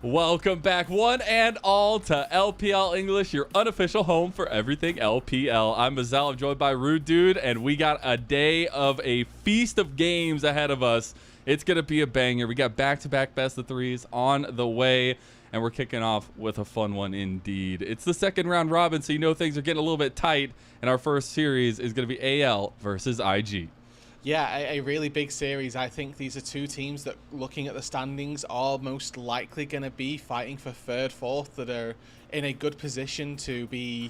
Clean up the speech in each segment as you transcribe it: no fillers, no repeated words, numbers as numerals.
Welcome back, one and all, to LPL English, your unofficial home for everything LPL. I'm Mazal, I'm joined by Rude Dude, and we got a day of a feast of games ahead of us. It's going to be a banger. We got back-to-back best of threes on the way, and we're kicking off with a fun one indeed. It's the second round robin, so you know things are getting a little bit tight, and our first series is going to be AL versus IG. Yeah, a really big series. I think these are two teams that, looking at the standings, are most likely going to be fighting for third, fourth, that are in a good position to be,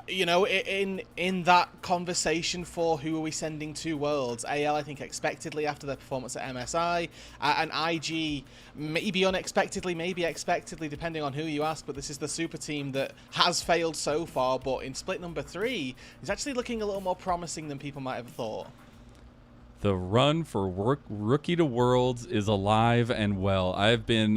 you know, in that conversation for who are we sending to Worlds. AL, I think, expectedly after their performance at MSI, and IG, maybe unexpectedly, maybe expectedly, depending on who you ask, but this is the super team that has failed so far, but in split number 3 is actually looking a little more promising than people might have thought. The run for Rookie to Worlds is alive and well. I've been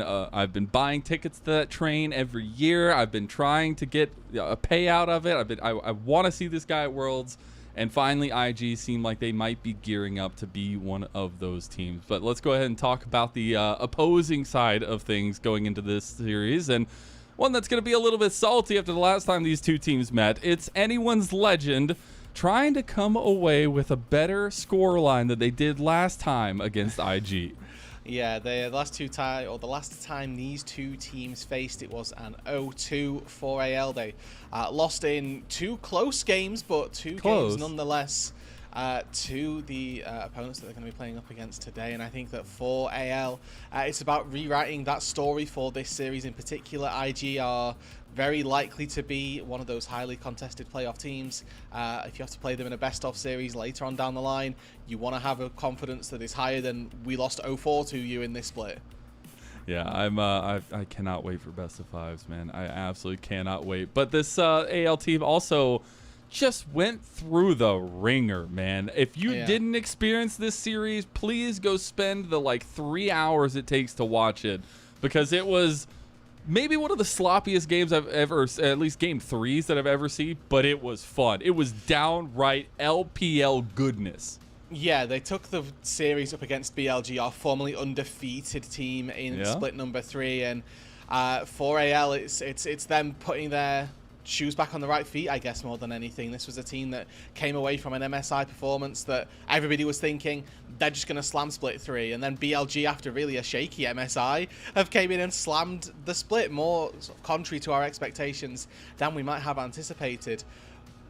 buying tickets to that train every year. I've been trying to get a payout of it. I want to see this guy at Worlds, and finally IG seem like they might be gearing up to be one of those teams. But let's go ahead and talk about the opposing side of things going into this series, and one that's going to be a little bit salty after the last time these two teams met. It's anyone's legend trying to come away with a better scoreline than they did last time against IG. Yeah, the last time these two teams faced, it was an 0-2 for AL. They lost in two close games, but two games nonetheless to the opponents that they're going to be playing up against today. And I think that for AL, it's about rewriting that story for this series in particular. IG are very likely to be one of those highly contested playoff teams. If you have to play them in a best-of series later on down the line, you want to have a confidence that is higher than we lost 0-4 to you in this split. Yeah, I cannot wait for best of fives, man. I absolutely cannot wait. But this AL team also just went through the ringer, man. If you didn't experience this series, please go spend the like 3 hours it takes to watch it, because it was maybe one of the sloppiest games I've ever, at least game 3s that I've ever seen, but it was fun. It was downright LPL goodness. Yeah, they took the series up against BLG, our formerly undefeated team in split number 3, and for AL, it's them putting their shoes back on the right feet, I guess, more than anything. This was a team that came away from an MSI performance that everybody was thinking they're just going to slam split 3, and then BLG, after really a shaky MSI, have came in and slammed the split, more sort of contrary to our expectations than we might have anticipated.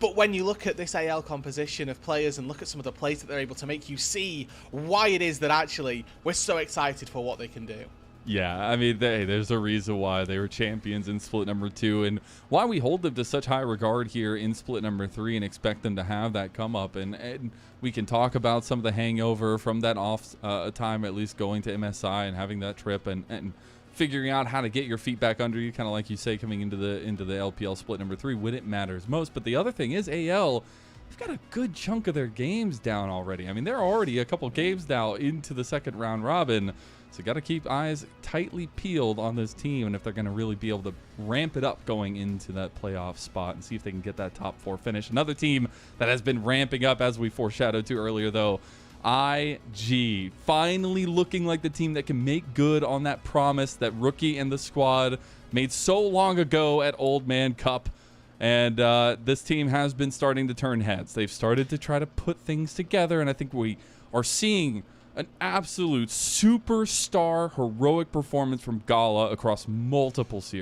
But when you look at this AL composition of players and look at some of the plays that they're able to make, you see why it is that actually we're so excited for what they can do. Yeah, I mean, there's a reason why they were champions in split number 2, and why we hold them to such high regard here in split number 3 and expect them to have that come up. And we can talk about some of the hangover from that off time, at least going to MSI and having that trip and figuring out how to get your feet back under you, kind of like you say, coming into the LPL split number 3 when it matters most. But the other thing is AL, we've got a good chunk of their games down already. I mean, they're already a couple games now into the second round robin. So got to keep eyes tightly peeled on this team, and if they're going to really be able to ramp it up going into that playoff spot and see if they can get that top 4 finish. Another team that has been ramping up, as we foreshadowed to earlier, though, IG. Finally looking like the team that can make good on that promise that Rookie and the squad made so long ago at Old Man Cup. And this team has been starting to turn heads. They've started to try to put things together, and I think we are seeing an absolute superstar heroic performance from Gala across multiple series.